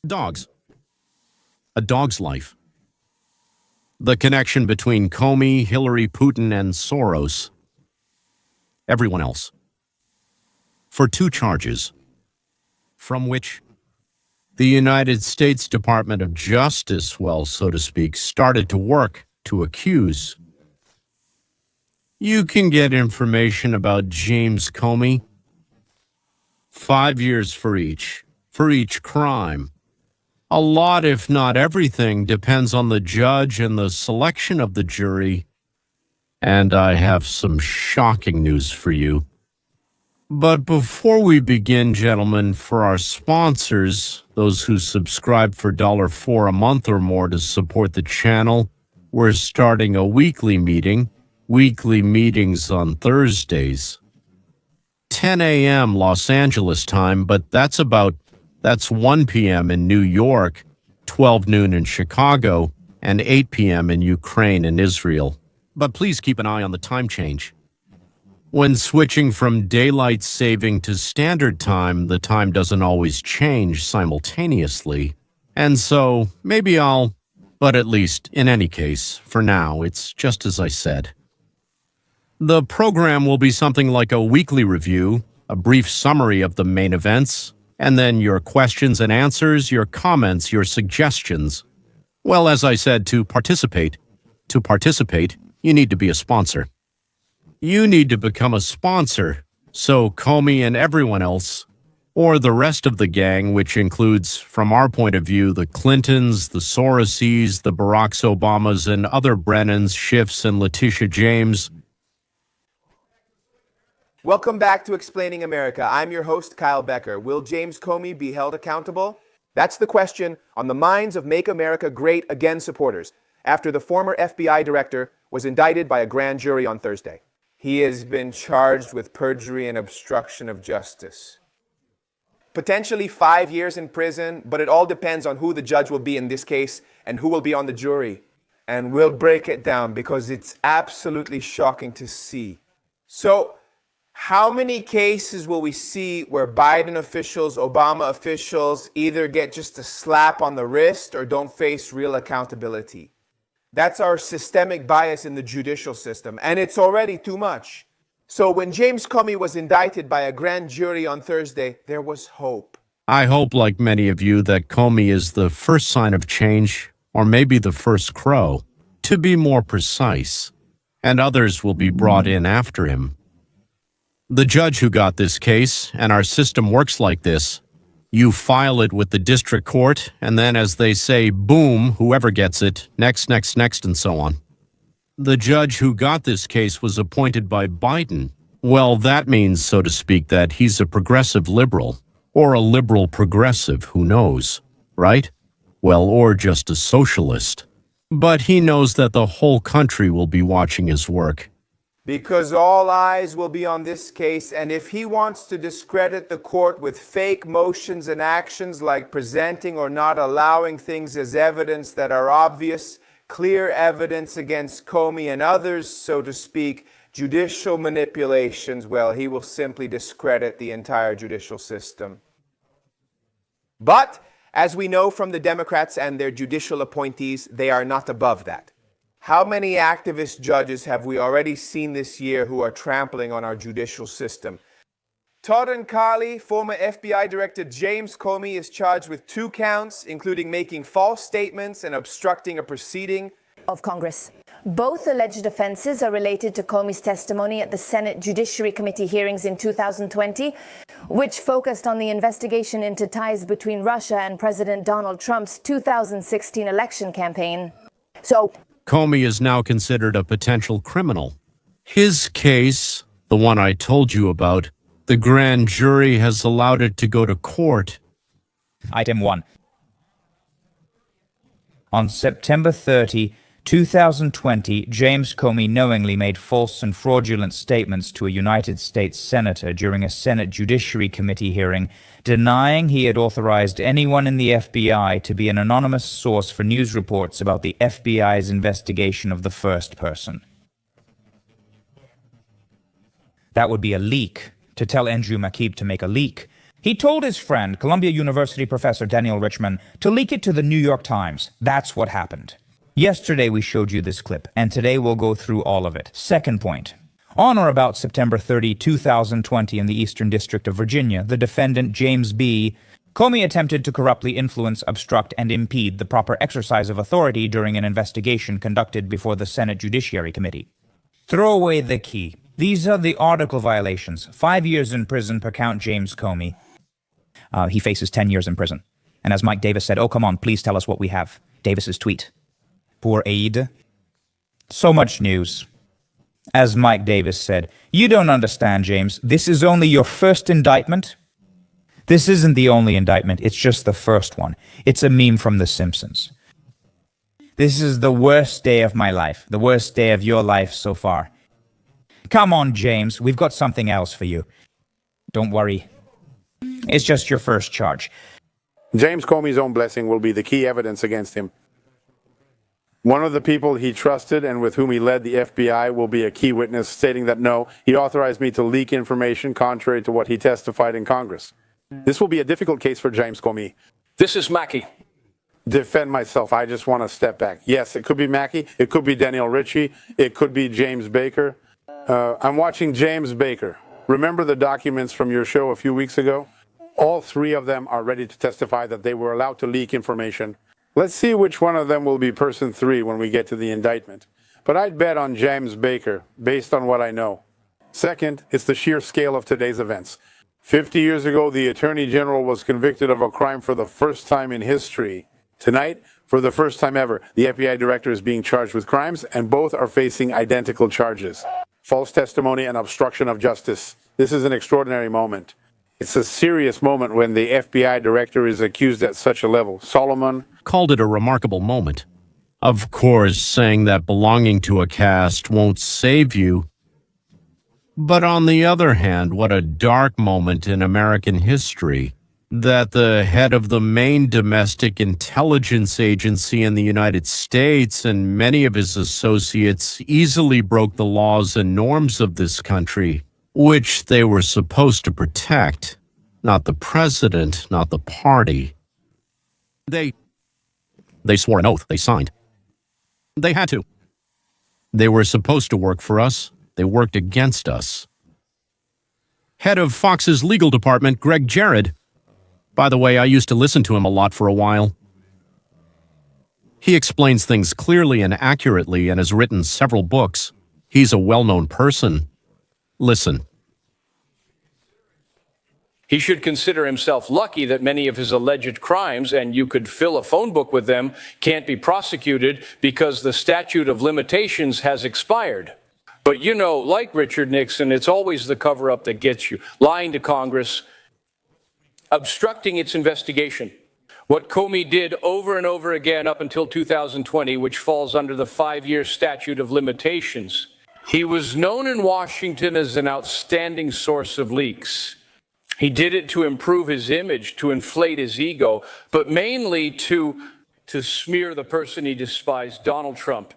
Dogs. A dog's life. The connection between Comey, Hillary, Putin, and Soros. Everyone else. For 2 charges, from which the United States Department of Justice, well, so to speak, started to work to accuse. You can get information about James Comey. 5 years for each crime. A lot, if not everything, depends on the judge and the selection of the jury. And I have some shocking news for you. But before we begin, gentlemen, for our sponsors, those who subscribe for $4 a month or more to support the channel, we're starting a weekly meetings on Thursdays. 10 a.m. Los Angeles time, but that's 1 p.m. in New York, 12 noon in Chicago, and 8 p.m. in Ukraine and Israel. But please keep an eye on the time change. When switching from daylight saving to standard time, the time doesn't always change simultaneously. And so, but at least, in any case, for now, it's just as I said. The program will be something like a weekly review, a brief summary of the main events, and then your questions and answers, your comments, your suggestions. Well, as I said, to participate, you need to be a sponsor. You need to become a sponsor, so Comey and everyone else, or the rest of the gang, which includes, from our point of view, the Clintons, the Soroses, the Barack Obamas, and other Brennans, Schiffs, and Letitia James. Welcome back to Explaining America. I'm your host, Kyle Becker. Will James Comey be held accountable? That's the question on the minds of Make America Great Again supporters after the former FBI director was indicted by a grand jury on Thursday. He has been charged with perjury and obstruction of justice. Potentially 5 years in prison, but it all depends on who the judge will be in this case and who will be on the jury. And we'll break it down because it's absolutely shocking to see. So, how many cases will we see where Biden officials, Obama officials either get just a slap on the wrist or don't face real accountability? That's our systemic bias in the judicial system, and it's already too much. So when James Comey was indicted by a grand jury on Thursday, there was hope. I hope, like many of you, that Comey is the first sign of change, or maybe the first crow, to be more precise, and others will be brought in after him. The judge who got this case, and our system works like this, you file it with the district court, and then as they say, boom, whoever gets it, next, and so on. The judge who got this case was appointed by Biden. Well, that means, so to speak, that he's a progressive liberal, or a liberal progressive, who knows, right? Well, or just a socialist. But he knows that the whole country will be watching his work. Because all eyes will be on this case, and if he wants to discredit the court with fake motions and actions like presenting or not allowing things as evidence that are obvious, clear evidence against Comey and others, so to speak, judicial manipulations, well, he will simply discredit the entire judicial system. But, as we know from the Democrats and their judicial appointees, they are not above that. How many activist judges have we already seen this year who are trampling on our judicial system? Todd and Carly, former FBI Director James Comey is charged with 2 counts, including making false statements and obstructing a proceeding of Congress. Both alleged offenses are related to Comey's testimony at the Senate Judiciary Committee hearings in 2020, which focused on the investigation into ties between Russia and President Donald Trump's 2016 election campaign. Comey is now considered a potential criminal. His case, the one I told you about, the grand jury has allowed it to go to court. Item 1. On September 30, 2020, James Comey knowingly made false and fraudulent statements to a United States senator during a Senate Judiciary Committee hearing, denying he had authorized anyone in the FBI to be an anonymous source for news reports about the FBI's investigation of the first person. That would be a leak. To tell Andrew McCabe to make a leak He told his friend, Columbia University professor Daniel Richman, to leak it to the New York Times. That's what happened. Yesterday we showed you this clip, and today we'll go through all of it. Second point. On or about September 30, 2020, in the Eastern District of Virginia, the defendant, James B. Comey, attempted to corruptly influence, obstruct, and impede the proper exercise of authority during an investigation conducted before the Senate Judiciary Committee. Throw away the key. These are the article violations. 5 years in prison per count James Comey. He faces 10 years in prison. And as Mike Davis said, oh, come on, please tell us what we have. Davis's tweet. Poor aide. So much news. As Mike Davis said, you don't understand, James. This is only your first indictment. This isn't the only indictment. It's just the first one. It's a meme from The Simpsons. This is the worst day of my life. The worst day of your life so far. Come on, James. We've got something else for you. Don't worry. It's just your first charge. James Comey's own blessing will be the key evidence against him. One of the people he trusted and with whom he led the FBI will be a key witness, stating that no, he authorized me to leak information contrary to what he testified in Congress. This will be a difficult case for James Comey. This is Mackey. Defend myself. I just want to step back. Yes, it could be Mackey. It could be Daniel Ritchie. It could be James Baker. I'm watching James Baker. Remember the documents from your show a few weeks ago? All three of them are ready to testify that they were allowed to leak information. Let's see which one of them will be person 3 when we get to the indictment. But I'd bet on James Baker, based on what I know. Second, it's the sheer scale of today's events. 50 years ago, the Attorney General was convicted of a crime for the first time in history. Tonight, for the first time ever, the FBI director is being charged with crimes, and both are facing identical charges. False testimony and obstruction of justice. This is an extraordinary moment. It's a serious moment when the FBI director is accused at such a level. Solomon called it a remarkable moment. Of course, saying that belonging to a caste won't save you. But on the other hand, what a dark moment in American history that the head of the main domestic intelligence agency in the United States and many of his associates easily broke the laws and norms of this country, which they were supposed to protect. Not the president, not the party. They swore an oath. They signed. They had to. They were supposed to work for us. They worked against us. Head of Fox's legal department, Greg Jared. By the way, I used to listen to him a lot for a while. He explains things clearly and accurately and has written several books. He's a well-known person. Listen. He should consider himself lucky that many of his alleged crimes, and you could fill a phone book with them, can't be prosecuted because the statute of limitations has expired. But you know, like Richard Nixon, it's always the cover-up that gets you. Lying to Congress, obstructing its investigation. What Comey did over and over again up until 2020, which falls under the 5-year statute of limitations. He was known in Washington as an outstanding source of leaks. He did it to improve his image, to inflate his ego, but mainly to smear the person he despised, Donald Trump.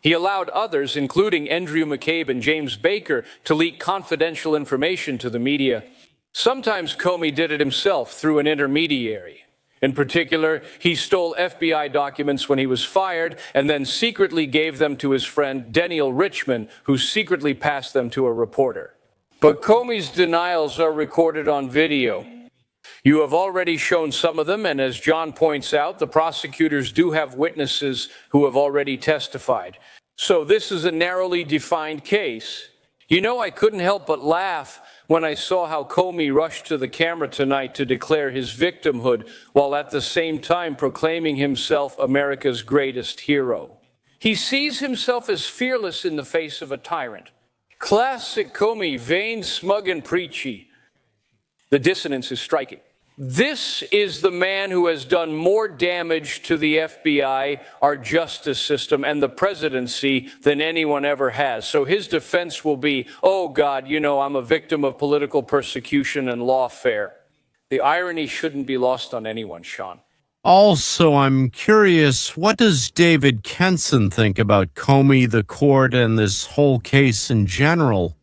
He allowed others, including Andrew McCabe and James Baker, to leak confidential information to the media. Sometimes Comey did it himself through an intermediary. In particular, he stole FBI documents when he was fired and then secretly gave them to his friend Daniel Richman, who secretly passed them to a reporter. But Comey's denials are recorded on video. You have already shown some of them, and as John points out, the prosecutors do have witnesses who have already testified. So this is a narrowly defined case. You know, I couldn't help but laugh when I saw how Comey rushed to the camera tonight to declare his victimhood, while at the same time proclaiming himself America's greatest hero. He sees himself as fearless in the face of a tyrant. Classic Comey, vain, smug, and preachy. The dissonance is striking. This is the man who has done more damage to the FBI, our justice system, and the presidency than anyone ever has. So his defense will be, oh God, you know, I'm a victim of political persecution and lawfare. The irony shouldn't be lost on anyone, Sean. Also, I'm curious, what does David Kenson think about Comey, the court, and this whole case in general?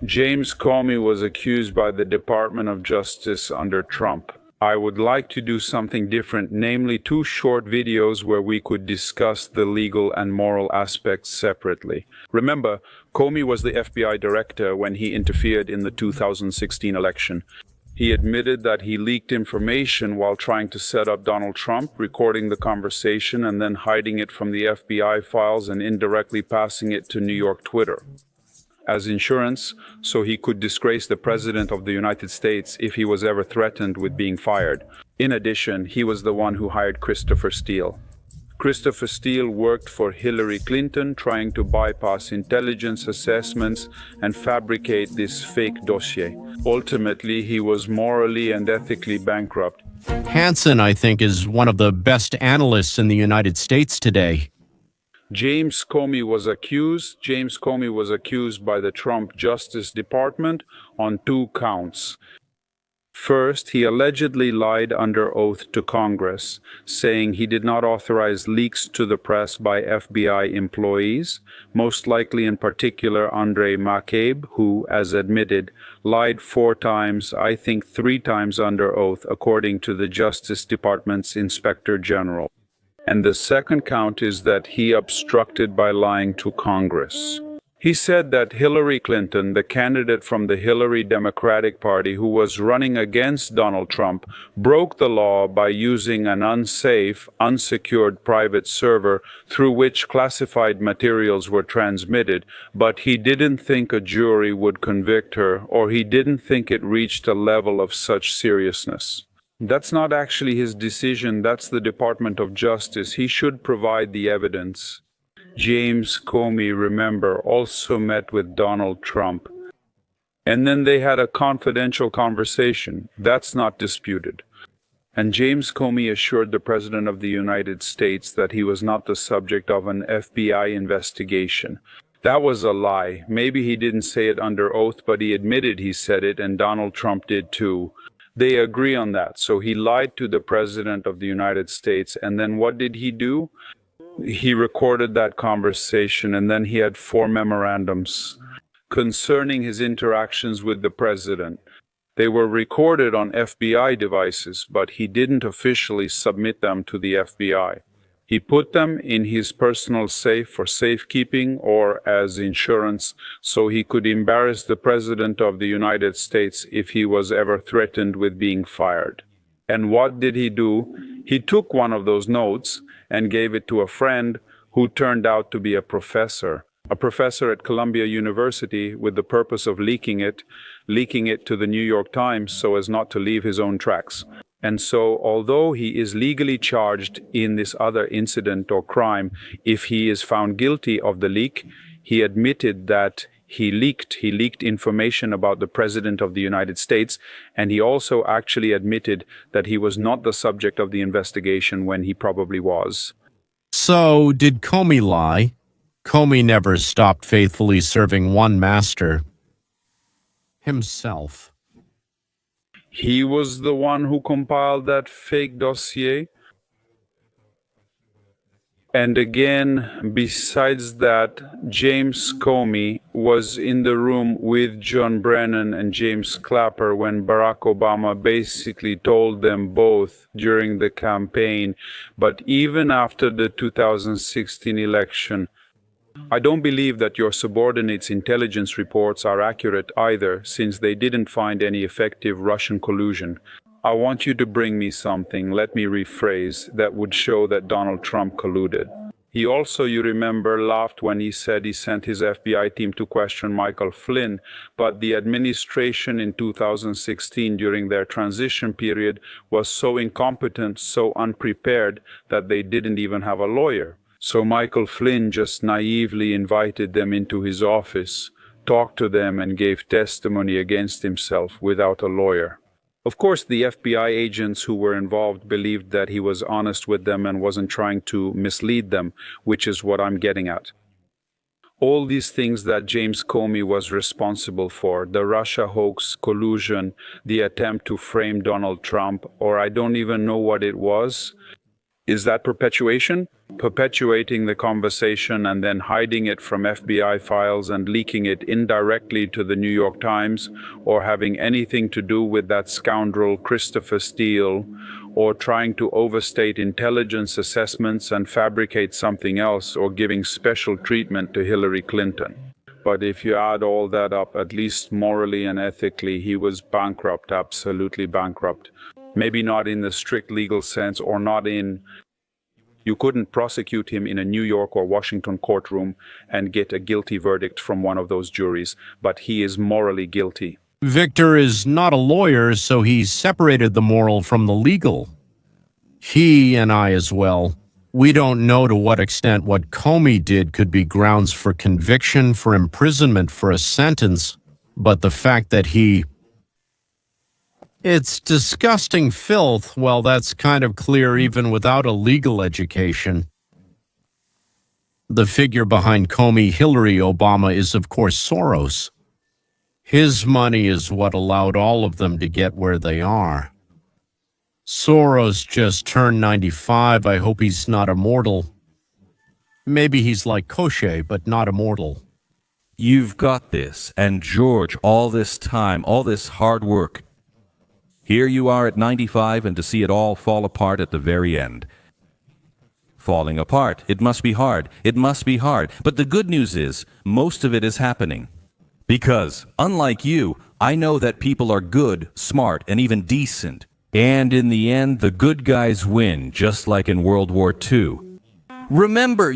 James Comey was accused by the Department of Justice under Trump. I would like to do something different, namely 2 short videos where we could discuss the legal and moral aspects separately. Remember, Comey was the FBI director when he interfered in the 2016 election. He admitted that he leaked information while trying to set up Donald Trump, recording the conversation and then hiding it from the FBI files and indirectly passing it to New York Twitter as insurance, so he could disgrace the President of the United States if he was ever threatened with being fired. In addition, he was the one who hired Christopher Steele. Christopher Steele worked for Hillary Clinton, trying to bypass intelligence assessments and fabricate this fake dossier. Ultimately, he was morally and ethically bankrupt. Hansen, I think, is one of the best analysts in the United States today. James Comey was accused by the Trump Justice Department on 2 counts. First, he allegedly lied under oath to Congress, saying he did not authorize leaks to the press by FBI employees, most likely in particular Andre McCabe, who, as admitted, lied 4 times, I think 3 times under oath, according to the Justice Department's Inspector General. And the second count is that he obstructed by lying to Congress. He said that Hillary Clinton, the candidate from the Hillary Democratic Party who was running against Donald Trump, broke the law by using an unsafe, unsecured private server through which classified materials were transmitted, but he didn't think a jury would convict her, or he didn't think it reached a level of such seriousness. That's not actually his decision, that's the Department of Justice. He should provide the evidence. James Comey, remember, also met with Donald Trump. And then they had a confidential conversation. That's not disputed. And James Comey assured the President of the United States that he was not the subject of an FBI investigation. That was a lie. Maybe he didn't say it under oath, but he admitted he said it, and Donald Trump did too. They agree on that. So he lied to the President of the United States. And then what did he do? He recorded that conversation, and then he had 4 memorandums concerning his interactions with the President. They were recorded on FBI devices, but he didn't officially submit them to the FBI. He put them in his personal safe for safekeeping or as insurance, so he could embarrass the President of the United States if he was ever threatened with being fired. And what did he do? He took one of those notes and gave it to a friend who turned out to be a professor at Columbia University, with the purpose of leaking it to the New York Times so as not to leave his own tracks. And so, although he is legally charged in this other incident or crime, if he is found guilty of the leak, he admitted that he leaked information about the President of the United States, and he also actually admitted that he was not the subject of the investigation when he probably was. So, did Comey lie? Comey never stopped faithfully serving one master, himself. He was the one who compiled that fake dossier. And again, besides that, James Comey was in the room with John Brennan and James Clapper when Barack Obama basically told them both during the campaign. But even after the 2016 election, I don't believe that your subordinates' intelligence reports are accurate either, since they didn't find any effective Russian collusion. I want you to bring me something, let me rephrase, that would show that Donald Trump colluded. He also, you remember, laughed when he said he sent his FBI team to question Michael Flynn, but the administration in 2016 during their transition period was so incompetent, so unprepared, that they didn't even have a lawyer. So Michael Flynn just naively invited them into his office, talked to them, and gave testimony against himself without a lawyer. Of course, the FBI agents who were involved believed that he was honest with them and wasn't trying to mislead them, which is what I'm getting at. All these things that James Comey was responsible for, the Russia hoax, collusion, the attempt to frame Donald Trump, or I don't even know what it was, Is that perpetuation? Perpetuating the conversation and then hiding it from FBI files and leaking it indirectly to the New York Times, or having anything to do with that scoundrel Christopher Steele, or trying to overstate intelligence assessments and fabricate something else, or giving special treatment to Hillary Clinton. But if you add all that up, at least morally and ethically, he was bankrupt, absolutely bankrupt. Maybe not in the strict legal sense, or not in... You couldn't prosecute him in a New York or Washington courtroom and get a guilty verdict from one of those juries, but he is morally guilty. Victor is not a lawyer, so he separated the moral from the legal. He, and I as well, we don't know to what extent what Comey did could be grounds for conviction, for imprisonment, for a sentence, but the fact that it's disgusting filth, well, that's kind of clear even without a legal education. The figure behind Comey, Hillary, Obama is, of course, Soros. His money is what allowed all of them to get where they are. Soros just turned 95. I hope he's not immortal. Maybe he's like Koshe, but not immortal. You've got this, and George, all this time, all this hard work. Here you are at 95, and to see it all fall apart at the very end. Falling apart. It must be hard. It must be hard. But the good news is, most of it is happening. Because, unlike you, I know that people are good, smart, and even decent. And in the end, the good guys win, just like in World War II. Remember,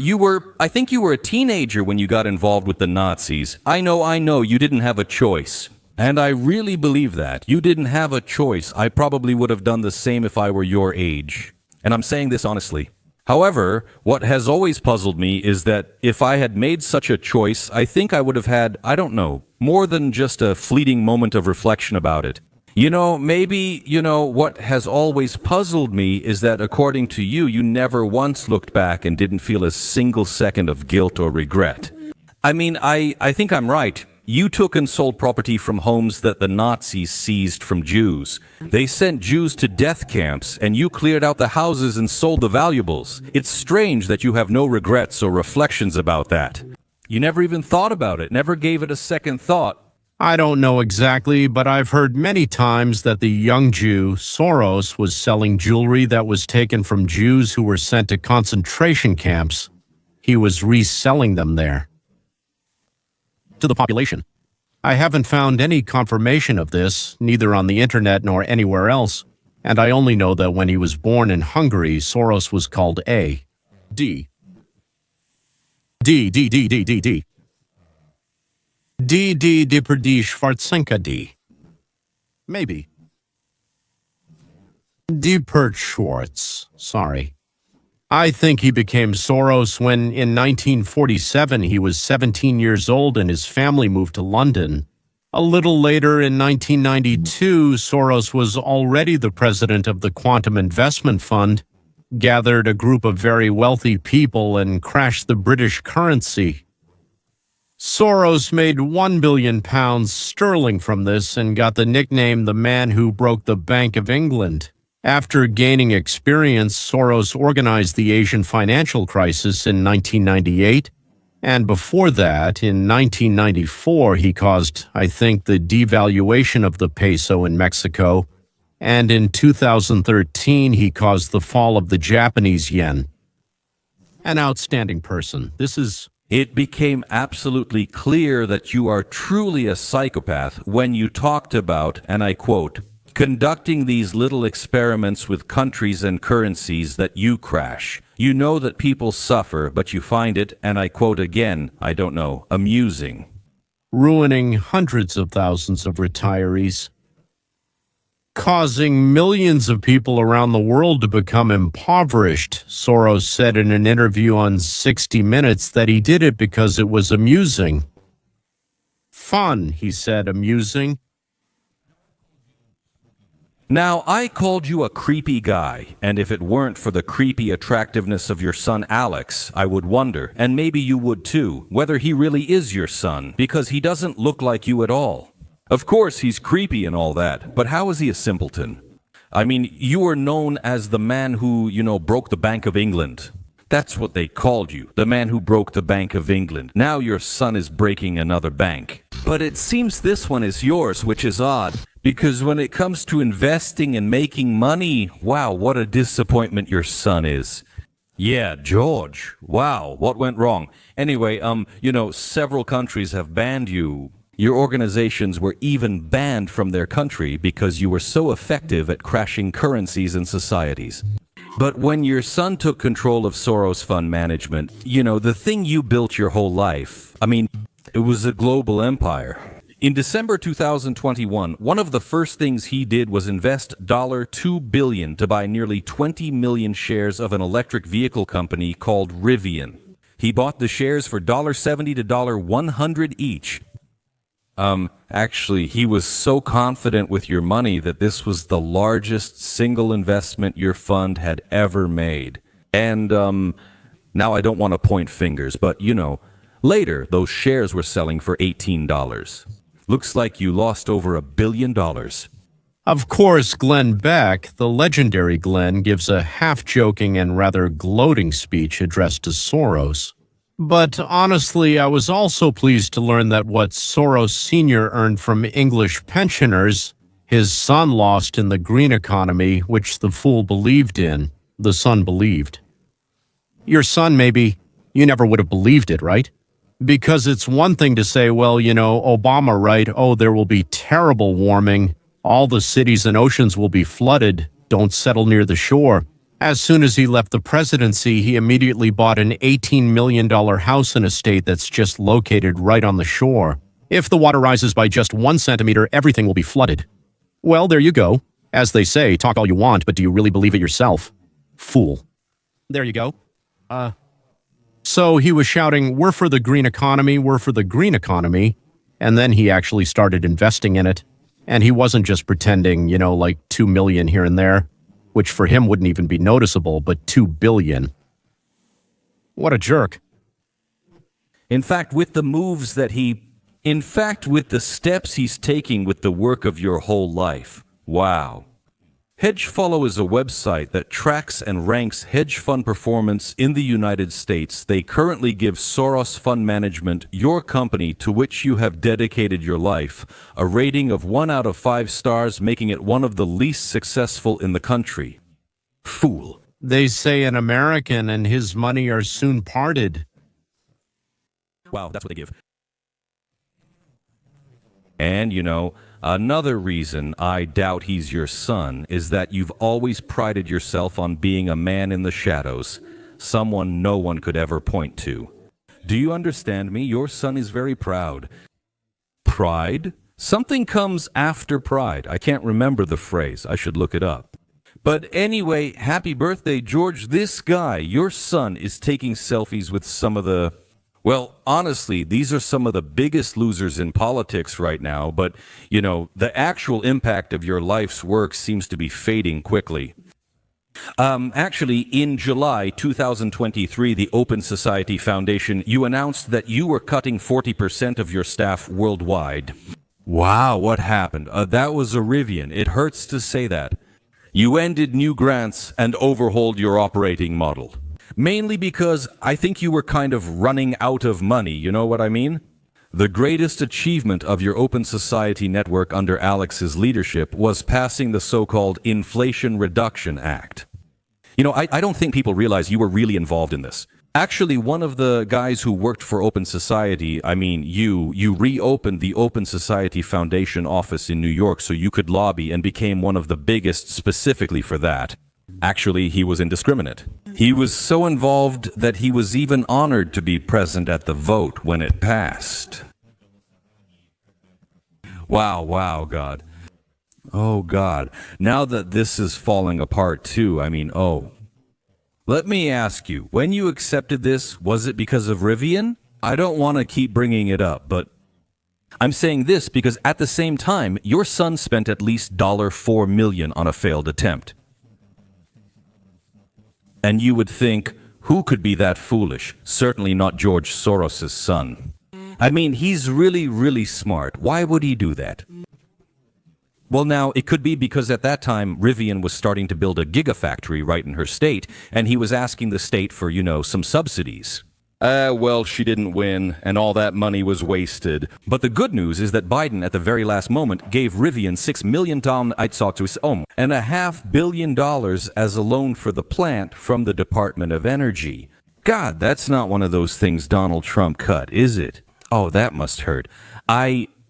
I think you were a teenager when you got involved with the Nazis. I know, you didn't have a choice. And I really believe that. You didn't have a choice. I probably would have done the same if I were your age. And I'm saying this honestly. However, what has always puzzled me is that if I had made such a choice, I think I would have had, I don't know, more than just a fleeting moment of reflection about it. What has always puzzled me is that according to you, you never once looked back and didn't feel a single second of guilt or regret. I mean, I think I'm right. You took and sold property from homes that the Nazis seized from Jews. They sent Jews to death camps, and you cleared out the houses and sold the valuables. It's strange that you have no regrets or reflections about that. You never even thought about it, never gave it a second thought. I don't know exactly, but I've heard many times that the young Jew, Soros, was selling jewelry that was taken from Jews who were sent to concentration camps. He was reselling them there to the population. I haven't found any confirmation of this, neither on the internet nor anywhere else, and I only know that when he was born in Hungary, Soros was called D. Schwarzenka D. Maybe. D. Pert Schwartz. Sorry. I think he became Soros when, in 1947, he was 17 years old and his family moved to London. A little later, in 1992, Soros was already the president of the Quantum Investment Fund, gathered a group of very wealthy people, and crashed the British currency. Soros made £1 billion sterling from this and got the nickname the man who broke the Bank of England. After gaining experience, Soros organized the Asian financial crisis in 1998, and before that, in 1994, he caused, I think, the devaluation of the peso in Mexico, and in 2013, he caused the fall of the Japanese yen. An outstanding person. It became absolutely clear that you are truly a psychopath when you talked about, and I quote, conducting these little experiments with countries and currencies that you crash. You know that people suffer, but you find it, and I quote again, I don't know, amusing. Ruining hundreds of thousands of retirees. Causing millions of people around the world to become impoverished. Soros said in an interview on 60 Minutes that he did it because it was amusing. Fun, he said, amusing. Now, I called you a creepy guy, and if it weren't for the creepy attractiveness of your son Alex, I would wonder, and maybe you would too, whether he really is your son, because he doesn't look like you at all. Of course, he's creepy and all that, but how is he a simpleton? I mean, you were known as the man who, broke the Bank of England. That's what they called you, the man who broke the Bank of England. Now your son is breaking another bank. But it seems this one is yours, which is odd, because when it comes to investing and making money, wow, what a disappointment your son is. Yeah, George. Wow, what went wrong? Anyway, several countries have banned you. Your organizations were even banned from their country because you were so effective at crashing currencies and societies. But when your son took control of Soros Fund Management, the thing you built your whole life, it was a global empire. In December 2021, one of the first things he did was invest $2 billion to buy nearly 20 million shares of an electric vehicle company called Rivian. He bought the shares for $70 to $100 each. Actually, he was so confident with your money that this was the largest single investment your fund had ever made. And, now I don't want to point fingers, but, later those shares were selling for $18. Looks like you lost over $1 billion. Of course, Glenn Beck, the legendary Glenn, gives a half-joking and rather gloating speech addressed to Soros. But honestly, I was also pleased to learn that what Soros Sr. earned from English pensioners, his son lost in the green economy, which the fool believed in. The son believed. Your son, maybe, you never would have believed it, right? Because it's one thing to say, well, Obama, right? Oh, there will be terrible warming. All the cities and oceans will be flooded. Don't settle near the shore. As soon as he left the presidency, he immediately bought an $18 million house and estate that's just located right on the shore. If the water rises by just 1 centimeter, everything will be flooded. Well, there you go. As they say, talk all you want, but do you really believe it yourself? Fool. There you go. So he was shouting, we're for the green economy, we're for the green economy. And then he actually started investing in it. And he wasn't just pretending, like 2 million here and there, which for him wouldn't even be noticeable, but 2 billion. What a jerk. In fact, with the steps he's taking with the work of your whole life, wow. HedgeFollow is a website that tracks and ranks hedge fund performance in the United States. They currently give Soros Fund Management, your company to which you have dedicated your life, a rating of 1 out of 5 stars, making it one of the least successful in the country. Fool. They say an American and his money are soon parted. Wow, that's what they give. And, another reason I doubt he's your son is that you've always prided yourself on being a man in the shadows, someone no one could ever point to. Do you understand me? Your son is very proud. Pride? Something comes after pride. I can't remember the phrase. I should look it up. But anyway, happy birthday, George. This guy, your son, is taking selfies with some of the... Well, honestly, these are some of the biggest losers in politics right now, but, the actual impact of your life's work seems to be fading quickly. Actually, in July 2023, the Open Society Foundation, you announced that you were cutting 40% of your staff worldwide. Wow, what happened? That was a Rivian. It hurts to say that. You ended new grants and overhauled your operating model. Mainly because I think you were kind of running out of money, you know what I mean? The greatest achievement of your Open Society network under Alex's leadership was passing the so-called Inflation Reduction Act. I don't think people realize you were really involved in this. Actually, one of the guys who worked for Open Society, you reopened the Open Society Foundation office in New York so you could lobby and became one of the biggest specifically for that. Actually, he was indiscriminate. He was so involved that he was even honored to be present at the vote when it passed. Wow, God. Oh, God. Now that this is falling apart, too, Let me ask you, when you accepted this, was it because of Rivian? I don't want to keep bringing it up, but I'm saying this because at the same time, your son spent at least $4 million on a failed attempt. And you would think, who could be that foolish? Certainly not George Soros' son. He's really, really smart. Why would he do that? Well, now, it could be because at that time, Rivian was starting to build a gigafactory right in her state, and he was asking the state for, some subsidies. Well, she didn't win, and all that money was wasted. But the good news is that Biden, at the very last moment, gave Rivian $6 million and $500 million as a loan for the plant from the Department of Energy. God, that's not one of those things Donald Trump cut, is it? Oh, that must hurt.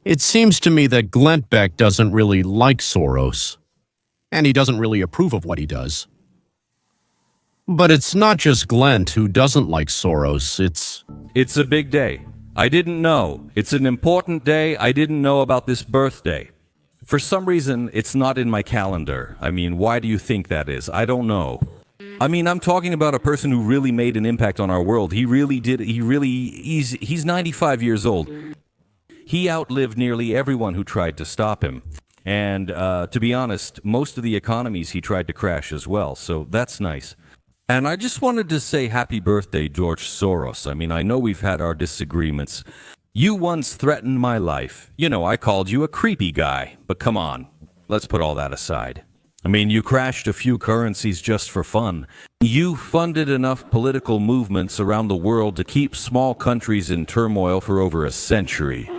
It seems to me that Glenn Beck doesn't really like Soros, and he doesn't really approve of what he does. But it's not just Glenn who doesn't like Soros, It's a big day. I didn't know. It's an important day. I didn't know about this birthday. For some reason, it's not in my calendar. I mean, why do you think that is? I don't know. I mean, I'm talking about a person who really made an impact on our world. He really did. He's 95 years old. He outlived nearly everyone who tried to stop him. And to be honest, most of the economies he tried to crash as well, so that's nice. And I just wanted to say happy birthday, George Soros. I mean, I know we've had our disagreements. You once threatened my life. I called you a creepy guy. But come on, let's put all that aside. I mean, you crashed a few currencies just for fun. You funded enough political movements around the world to keep small countries in turmoil for over a century.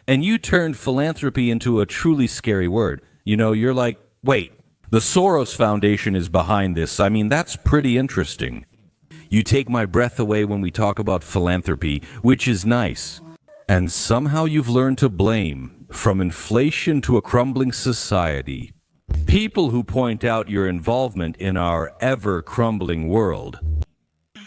And you turned philanthropy into a truly scary word. You're like, wait, the Soros Foundation is behind this. I mean, that's pretty interesting. You take my breath away when we talk about philanthropy, which is nice. And somehow you've learned to blame, from inflation to a crumbling society, people who point out your involvement in our ever-crumbling world.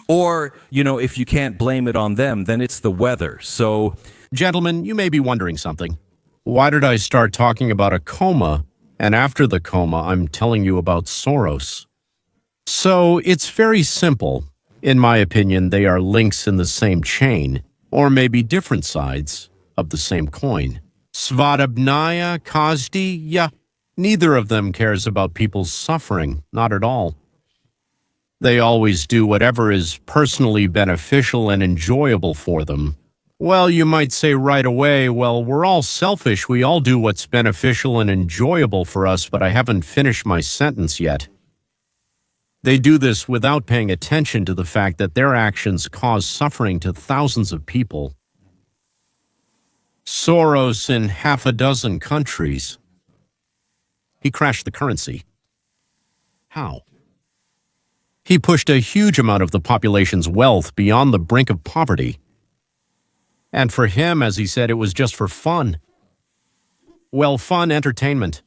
Or, if you can't blame it on them, then it's the weather. So, Gentlemen, you may be wondering something. Why did I start talking about a coma, and after the coma, I'm telling you about Soros? So, it's very simple. In my opinion, they are links in the same chain, or maybe different sides of the same coin. Svadobnaya Kazdi, yeah, neither of them cares about people's suffering, not at all. They always do whatever is personally beneficial and enjoyable for them. Well, you might say right away, well, we're all selfish. We all do what's beneficial and enjoyable for us, but I haven't finished my sentence yet. They do this without paying attention to the fact that their actions cause suffering to thousands of people. Soros in 6 countries. He crashed the currency. How? He pushed a huge amount of the population's wealth beyond the brink of poverty. And for him, as he said, it was just for fun. Well, fun entertainment.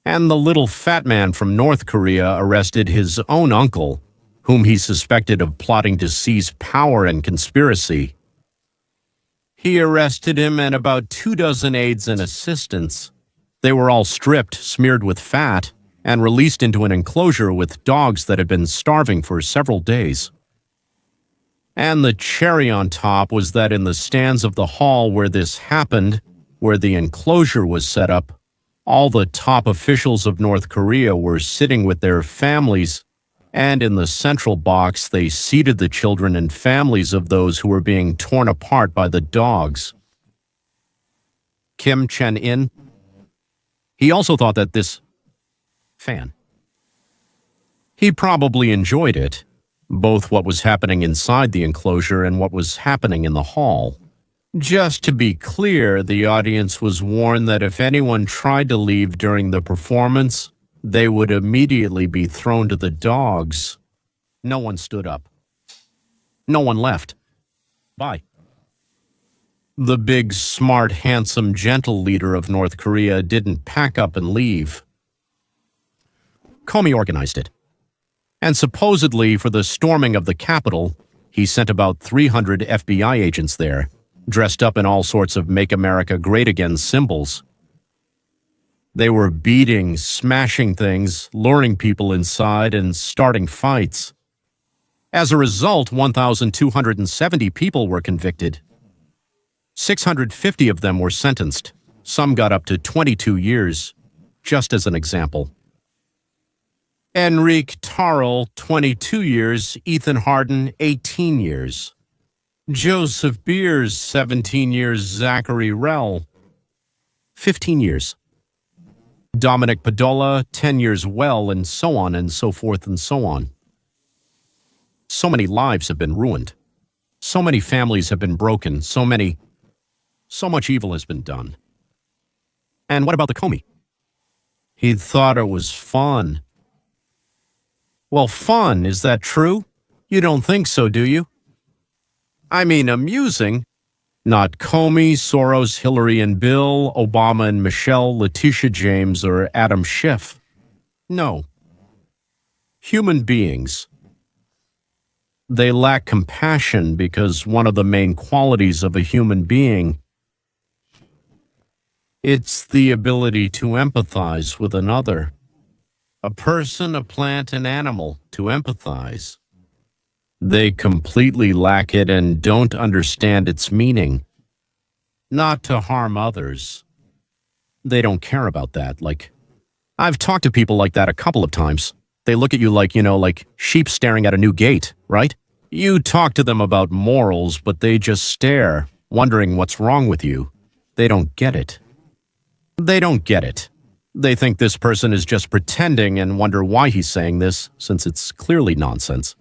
And the little fat man from North Korea arrested his own uncle, whom he suspected of plotting to seize power and conspiracy. He arrested him and about 24 aides and assistants. They were all stripped, smeared with fat, and released into an enclosure with dogs that had been starving for several days. And the cherry on top was that in the stands of the hall where this happened, where the enclosure was set up, all the top officials of North Korea were sitting with their families, and in the central box they seated the children and families of those who were being torn apart by the dogs. Kim Chen-in, he also thought that this fan, he probably enjoyed it. Both what was happening inside the enclosure and what was happening in the hall. Just to be clear, the audience was warned that if anyone tried to leave during the performance, they would immediately be thrown to the dogs. No one stood up. No one left. Bye. The big, smart, handsome, gentle leader of North Korea didn't pack up and leave. Comey organized it. And supposedly, for the storming of the Capitol, he sent about 300 FBI agents there, dressed up in all sorts of Make America Great Again symbols. They were beating, smashing things, luring people inside, and starting fights. As a result, 1,270 people were convicted. 650 of them were sentenced. Some got up to 22 years, just as an example. Enrique Tarl, 22 years, Ethan Harden, 18 years. Joseph Beers, 17 years, Zachary Rell, 15 years. Dominic Padola, 10 years well, and so on and so forth and so on. So many lives have been ruined. So many families have been broken. So much evil has been done. And what about the Comey? He thought it was fun. Well, fun, is that true? You don't think so, do you? I mean, amusing. Not Comey, Soros, Hillary and Bill, Obama and Michelle, Letitia James, or Adam Schiff. No. Human beings. They lack compassion because one of the main qualities of a human being, it's the ability to empathize with another. A person, a plant, an animal, to empathize. They completely lack it and don't understand its meaning. Not to harm others. They don't care about that. Like, I've talked to people like that a couple of times. They look at you like, like sheep staring at a new gate, right? You talk to them about morals, but they just stare, wondering what's wrong with you. They don't get it. They don't get it. They think this person is just pretending and wonder why he's saying this, since it's clearly nonsense.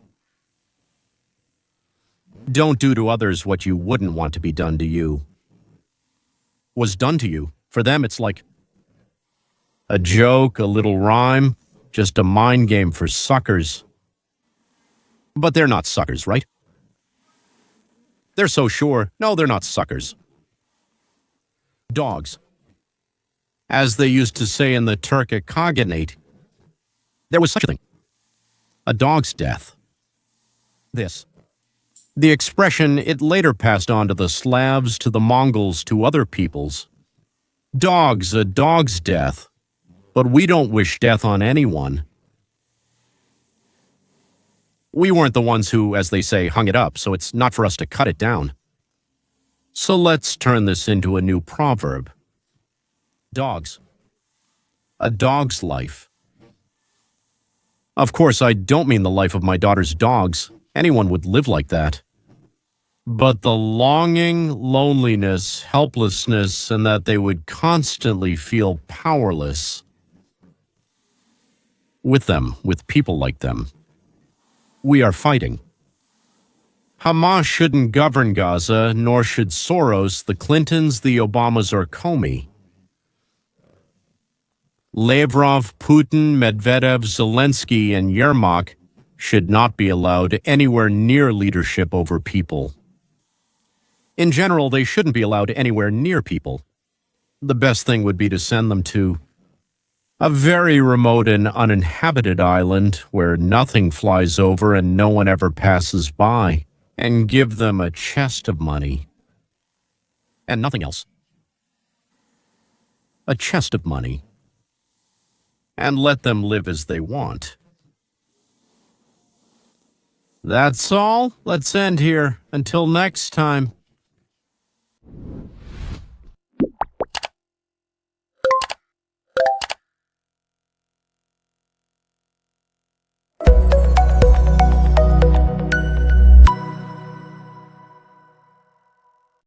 Don't do to others what you wouldn't want to be done to you. Was done to you. For them, it's like a joke, a little rhyme, just a mind game for suckers. But they're not suckers, right? They're so sure. No, they're not suckers. Dogs. As they used to say in the Turkic Khaganate, there was such a thing. A dog's death. The expression, it later passed on to the Slavs, to the Mongols, to other peoples. Dogs, a dog's death. But we don't wish death on anyone. We weren't the ones who, as they say, hung it up, so it's not for us to cut it down. So let's turn this into a new proverb. Dogs. A dog's life. Of course, I don't mean the life of my daughter's dogs. Anyone would live like that. But the longing, loneliness, helplessness, and that they would constantly feel powerless with them, with people like them. We are fighting. Hamas shouldn't govern Gaza, nor should Soros, the Clintons, the Obamas, or Comey. Lavrov, Putin, Medvedev, Zelensky, and Yermak should not be allowed anywhere near leadership over people. In general, they shouldn't be allowed anywhere near people. The best thing would be to send them to a very remote and uninhabited island where nothing flies over and no one ever passes by, and give them a chest of money. And nothing else. A chest of money. And let them live as they want. That's all. Let's end here. Until next time.